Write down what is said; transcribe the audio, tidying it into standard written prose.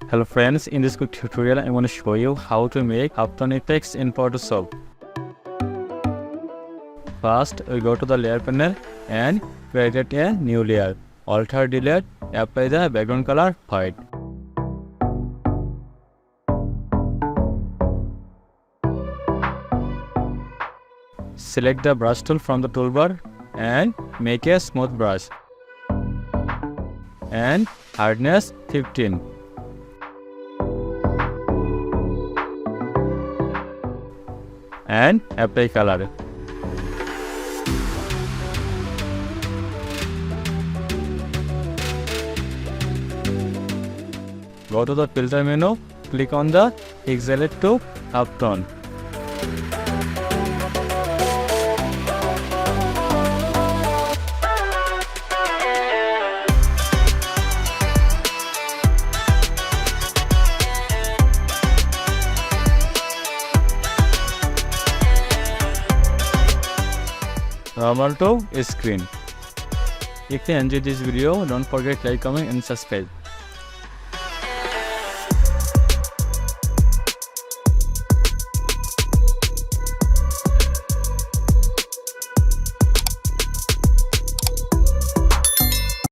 Hello friends, in this quick tutorial I want to show you how to make Halftone effects in Photoshop. First, we go to the layer panel and create a new layer. Alter delete, apply the background color white. Select the brush tool from the toolbar and make a smooth brush. And hardness 15. And apply color. Go to the filter menu, click on the pixelate to halftone. Normal to screen. If you enjoyed this video, don't forget to like, comment and subscribe.